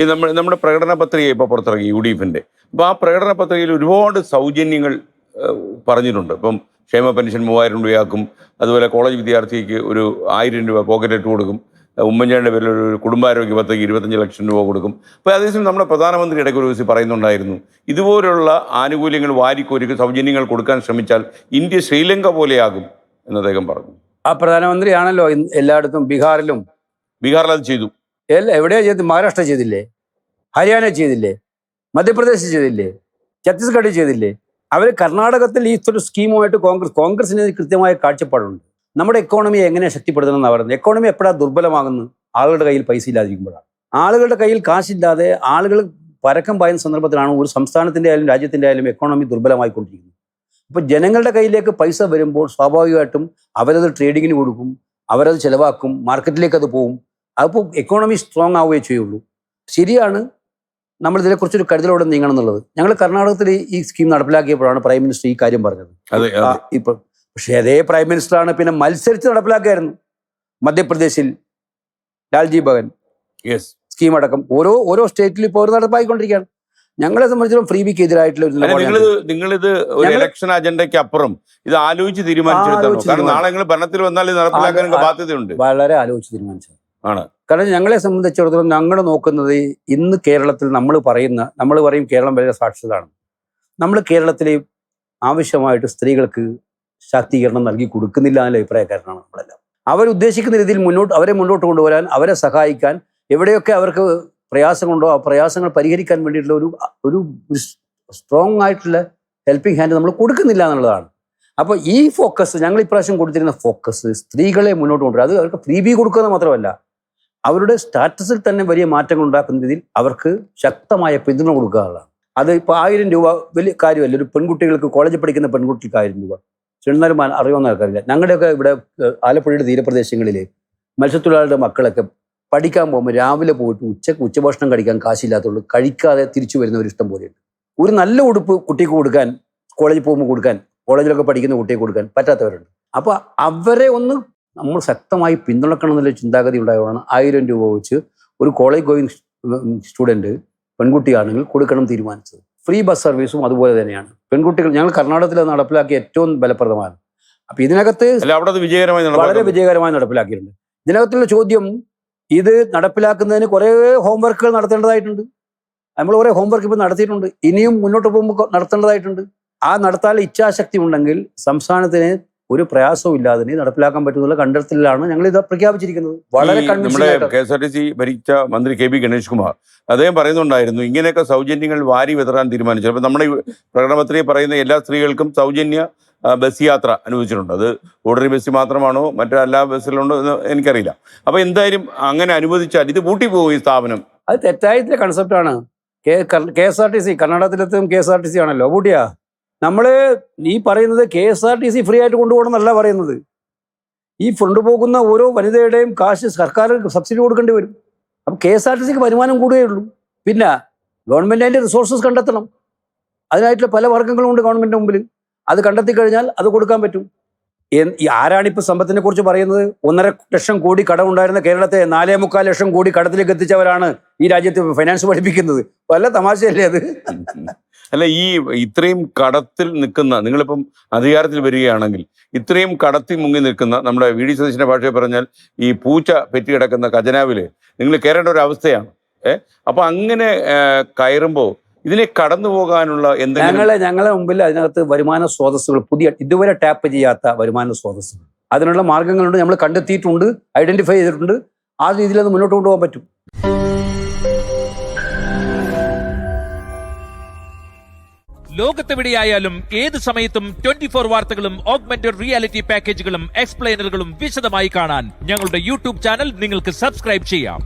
നമ്മുടെ പ്രകടന പത്രിക ഇപ്പോൾ പുറത്തിറങ്ങി UDF-ന്റെ. അപ്പോൾ ആ പ്രകടന പത്രികയിൽ ഒരുപാട് സൗജന്യങ്ങൾ പറഞ്ഞിട്ടുണ്ട്. ഇപ്പം ക്ഷേമ പെൻഷൻ 3000 രൂപയാക്കും, അതുപോലെ കോളേജ് വിദ്യാർത്ഥിക്ക് ഒരു 1000 രൂപ പോക്കറ്റ് ഇട്ട് കൊടുക്കും, ഉമ്മൻചാണ്ടിയുടെ പേരിൽ ഒരു കുടുംബാരോഗ്യ പദ്ധതി 25 ലക്ഷം രൂപ കൊടുക്കും. അപ്പോൾ അതേസമയം നമ്മുടെ പ്രധാനമന്ത്രി ഇടയ്ക്ക് ഒരു ദിവസം പറയുന്നുണ്ടായിരുന്നു, ഇതുപോലുള്ള ആനുകൂല്യങ്ങൾ വാരിക്കോരിക്ക് സൗജന്യങ്ങൾ കൊടുക്കാൻ ശ്രമിച്ചാൽ ഇന്ത്യ ശ്രീലങ്ക പോലെയാകും എന്ന് അദ്ദേഹം പറഞ്ഞു. ആ പ്രധാനമന്ത്രിയാണല്ലോ എല്ലായിടത്തും ബീഹാറിൽ അത് ചെയ്തു. എവിടെയാ ചെയ്ത്? മഹാരാഷ്ട്ര ചെയ്തില്ലേ, ഹരിയാന ചെയ്തില്ലേ, മധ്യപ്രദേശ് ചെയ്തില്ലേ, ഛത്തീസ്ഗഡ് ചെയ്തില്ലേ? അവർ കർണാടകത്തിൽ ഈ ഒരു സ്കീമുമായിട്ട് കോൺഗ്രസിന് കൃത്യമായ കാഴ്ചപ്പാടുണ്ട്. നമ്മുടെ എക്കോണമിയെ എങ്ങനെ ശക്തിപ്പെടുത്തണം എന്നാണ് പറയുന്നത്. എക്കോണമി എപ്പോഴാണ് ദുർബലമാകുന്നത്? ആളുകളുടെ കയ്യിൽ പൈസ ഇല്ലാതിരിക്കുമ്പോഴാണ്. ആളുകളുടെ കയ്യിൽ കാശില്ലാതെ ആളുകൾ പരക്കം പായുന്ന സന്ദർഭത്തിലാണ് ഒരു സംസ്ഥാനത്തിൻ്റെ ആയാലും രാജ്യത്തിൻ്റെ ആയാലും എക്കോണമി ദുർബലമായിക്കൊണ്ടിരിക്കുന്നത്. അപ്പോൾ ജനങ്ങളുടെ കയ്യിലേക്ക് പൈസ വരുമ്പോൾ സ്വാഭാവികമായിട്ടും അവരത് ട്രേഡിങ്ങിന് കൊടുക്കും, അവരത് ചിലവാക്കും, മാർക്കറ്റിലേക്ക് അത് പോവും. അപ്പോൾ എക്കോണമി സ്ട്രോങ് ആവുകയേ ചെയ്യുള്ളൂ. ശരിയാണ്, നമ്മൾ ഇതിനെക്കുറിച്ചൊരു കരുതലോടെ നീങ്ങണം എന്നുള്ളത്. ഞങ്ങൾ കർണാടകത്തിൽ ഈ സ്കീം നടപ്പിലാക്കിയപ്പോഴാണ് പ്രൈം മിനിസ്റ്റർ ഈ കാര്യം പറഞ്ഞത്. ഇപ്പം പക്ഷേ അതേ പ്രൈം മിനിസ്റ്ററാണ് പിന്നെ മത്സരിച്ച് നടപ്പിലാക്കിയായിരുന്നു മധ്യപ്രദേശിൽ ലാൽജി ഭഗൻ സ്കീം അടക്കം ഓരോ സ്റ്റേറ്റിൽ ഇപ്പോൾ നടപ്പായിക്കൊണ്ടിരിക്കുകയാണ്. ഞങ്ങളെ സംബന്ധിച്ചിടത്തോളം ഫ്രീ ബിക്ക് എതിരായിട്ടുള്ള നിങ്ങളിത് ഒരു ഇലക്ഷൻ അജണ്ടയ്ക്ക് അപ്പുറം ഇത് ആലോചിച്ച് തീരുമാനിച്ചെടുത്താണ്. കാരണം നാളെ നിങ്ങൾ ഭരണത്തിൽ വന്നാൽ ഇത് നടപ്പിലാക്കാൻ ബാധ്യതയുണ്ട്. വളരെ ആലോചിച്ച് തീരുമാനിച്ചത് ആണ്. കാരണം ഞങ്ങളെ സംബന്ധിച്ചിടത്തോളം ഞങ്ങൾ നോക്കുന്നത് ഇന്ന് കേരളത്തിൽ നമ്മൾ പറയും കേരളം വളരെ സാക്ഷരതാണ്. നമ്മൾ കേരളത്തിൽ ആവശ്യമായിട്ട് സ്ത്രീകൾക്ക് ശാക്തീകരണം നൽകി കൊടുക്കുന്നില്ല എന്നുള്ള അഭിപ്രായക്കാരനാണ് നമ്മളെല്ലാം. അവരുദ്ദേശിക്കുന്ന രീതിയിൽ അവരെ മുന്നോട്ട് കൊണ്ടുവരാൻ, അവരെ സഹായിക്കാൻ, എവിടെയൊക്കെ അവർക്ക് പ്രയാസങ്ങളുണ്ടോ ആ പ്രയാസങ്ങൾ പരിഹരിക്കാൻ വേണ്ടിയിട്ടുള്ള ഒരു സ്ട്രോങ് ആയിട്ടുള്ള ഹെൽപ്പിംഗ് ഹാൻഡ് നമ്മൾ കൊടുക്കുന്നില്ല എന്നുള്ളതാണ്. അപ്പോൾ ഈ ഫോക്കസ്, ഞങ്ങൾ ഇപ്രാവശ്യം കൊടുത്തിരുന്ന ഫോക്കസ് സ്ത്രീകളെ മുന്നോട്ട് കൊണ്ടുവരാം. അത് അവർക്ക് ഫ്രീ ബി കൊടുക്കുന്നത് മാത്രമല്ല, അവരുടെ സ്റ്റാറ്റസിൽ തന്നെ വലിയ മാറ്റങ്ങൾ ഉണ്ടാക്കുന്ന രീതിയിൽ അവർക്ക് ശക്തമായ പിന്തുണ കൊടുക്കുക എന്നുള്ളതാണ്. അത് ഇപ്പോൾ 1000 രൂപ വലിയ കാര്യമല്ല. ഒരു പെൺകുട്ടികൾക്ക്, കോളേജിൽ പഠിക്കുന്ന പെൺകുട്ടികൾക്ക് 1000 രൂപ ചെന്നാലും അറിയുമെന്ന് ആൾക്കാരില്ല. ഞങ്ങളുടെയൊക്കെ ഇവിടെ ആലപ്പുഴയുടെ തീരപ്രദേശങ്ങളിൽ മത്സ്യത്തൊഴിലാളികളുടെ മക്കളൊക്കെ പഠിക്കാൻ പോകുമ്പോൾ രാവിലെ പോയിട്ട് ഉച്ചഭക്ഷണം കഴിക്കാൻ കാശില്ലാത്തതുള്ളൂ, കഴിക്കാതെ തിരിച്ചു വരുന്നവർ ഇഷ്ടം പോലെയുണ്ട്. ഒരു നല്ല ഉടുപ്പ് കുട്ടിക്ക് കൊടുക്കാൻ, കോളേജിൽ പോകുമ്പോൾ കൊടുക്കാൻ, കോളേജിലൊക്കെ പഠിക്കുന്ന കുട്ടിയെ കൊടുക്കാൻ പറ്റാത്തവരുണ്ട്. അപ്പോൾ അവരെ ഒന്ന് നമ്മൾ ശക്തമായി പിന്തുണക്കണം എന്നുള്ള ചിന്താഗതി ഉണ്ടായതാണ് 1000 രൂപ വെച്ച് ഒരു കോളേജ് ഗോയിങ് സ്റ്റുഡൻറ്റ് പെൺകുട്ടിയാണെങ്കിൽ കൊടുക്കണം തീരുമാനിച്ചത്. ഫ്രീ ബസ് സർവീസും അതുപോലെ തന്നെയാണ്. പെൺകുട്ടികൾ ഞങ്ങൾ കർണാടകത്തിൽ നടപ്പിലാക്കിയ ഏറ്റവും ഫലപ്രദമാണ്. അപ്പോൾ ഇതിനകത്ത് വളരെ വിജയകരമായി നടപ്പിലാക്കിയിട്ടുണ്ട്. ഇതിനകത്തുള്ള ചോദ്യം, ഇത് നടപ്പിലാക്കുന്നതിന് കുറേ ഹോംവർക്കുകൾ നടത്തേണ്ടതായിട്ടുണ്ട്. നമ്മൾ കുറേ ഹോംവർക്ക് ഇപ്പോൾ നടത്തിയിട്ടുണ്ട്, ഇനിയും മുന്നോട്ട് പോകുമ്പോൾ നടത്തേണ്ടതായിട്ടുണ്ട്. ആ നടത്താൻ ഇച്ഛാശക്തി ഉണ്ടെങ്കിൽ സംസ്ഥാനത്തിന് ഒരു പ്രയാസവും ഇല്ലാതെ നടപ്പിലാക്കാൻ പറ്റുന്നുള്ള കണ്ടെത്തലിലാണ് ഞങ്ങൾ ഇത് പ്രഖ്യാപിച്ചിരിക്കുന്നത്. വളരെ നമ്മുടെ KSRTC ഭരിച്ച മന്ത്രി KB ഗണേഷ് കുമാർ അദ്ദേഹം പറയുന്നുണ്ടായിരുന്നു, ഇങ്ങനെയൊക്കെ സൗജന്യങ്ങൾ വാരി വിതറാൻ തീരുമാനിച്ചു. അപ്പോൾ നമ്മുടെ പ്രകടനപത്രികയിൽ പറയുന്ന എല്ലാ സ്ത്രീകൾക്കും സൗജന്യ ബസ് യാത്ര അനുവദിച്ചിട്ടുണ്ട്. അത് ഓർഡിനറി ബസ് മാത്രമാണോ മറ്റെല്ലാ ബസ്സിലുണ്ടോ എന്ന് എനിക്കറിയില്ല. അപ്പോൾ എന്തായാലും അങ്ങനെ അനുവദിച്ചാൽ ഇത് പൂട്ടിപ്പോകും ഈ സ്ഥാപനം. അത് തെറ്റായിട്ടുള്ള കൺസെപ്റ്റാണ്. KSRTC കർണാടകത്തിലെത്തും KSRTC ആണല്ലോ പൂട്ടിയാ. നമ്മൾ ഈ പറയുന്നത് KSRTC ഫ്രീ ആയിട്ട് കൊണ്ടുപോകണം എന്നല്ല പറയുന്നത്. ഈ കൊണ്ടുപോകുന്ന ഓരോ വനിതയുടെയും കാശ് സർക്കാർ സബ്സിഡി കൊടുക്കേണ്ടി വരും. അപ്പം KSRTCക്ക് വരുമാനം കൂടുകയുള്ളൂ. പിന്നെ ഗവൺമെൻറ് അതിൻ്റെ റിസോഴ്സസ് കണ്ടെത്തണം. അതിനായിട്ടുള്ള പല മാർഗ്ഗങ്ങളും ഉണ്ട് ഗവൺമെൻറ് മുമ്പിൽ. അത് കണ്ടെത്തി കഴിഞ്ഞാൽ അത് കൊടുക്കാൻ പറ്റും. ആരാണിപ്പോൾ സമ്പത്തിനെ കുറിച്ച് പറയുന്നത്? 1.5 ലക്ഷം കോടി കടമുണ്ടായിരുന്ന കേരളത്തെ 4.25 ലക്ഷം കോടി കടത്തിലേക്ക് എത്തിച്ചവരാണ് ഈ രാജ്യത്ത് ഫൈനാൻസ് പഠിപ്പിക്കുന്നത്. വല്ല തമാശയല്ലേ അത്? അല്ല, ഈ ഇത്രയും കടത്തിൽ നിൽക്കുന്ന, നിങ്ങളിപ്പം അധികാരത്തിൽ വരികയാണെങ്കിൽ ഇത്രയും കടത്തിൽ മുങ്ങി നിൽക്കുന്ന, നമ്മുടെ VD സതീശൻ്റെ ഭാഷയിൽ പറഞ്ഞാൽ ഈ പൂച്ച പെറ്റി കിടക്കുന്ന ഖജനാവിൽ നിങ്ങൾ കയറേണ്ട ഒരു അവസ്ഥയാണ്. അപ്പോൾ അങ്ങനെ കയറുമ്പോൾ ഇതിനെ കടന്നു പോകാനുള്ള ഞങ്ങളെ മുമ്പിൽ അതിനകത്ത് വരുമാന സ്രോതസ്സുകൾ, ഇതുവരെ ടാപ്പ് ചെയ്യാത്ത വരുമാന സ്രോതസ്സുകൾ, അതിനുള്ള മാർഗങ്ങളുണ്ട്. നമ്മൾ കണ്ടെത്തിയിട്ടുണ്ട്, ഐഡന്റിഫൈ ചെയ്തിട്ടുണ്ട്. ആ രീതിയിൽ അത് മുന്നോട്ട് കൊണ്ടുപോകാൻ പറ്റും. ലോകത്തെവിടെയായാലും ഏത് സമയത്തും 24 വാർത്തകളും ഓഗ്മെന്റഡ് റിയാലിറ്റി പാക്കേജുകളും എക്സ്പ്ലെയിനറുകളും വിശദമായി കാണാൻ ഞങ്ങളുടെ YouTube ചാനൽ നിങ്ങൾക്ക് സബ്സ്ക്രൈബ് ചെയ്യാം.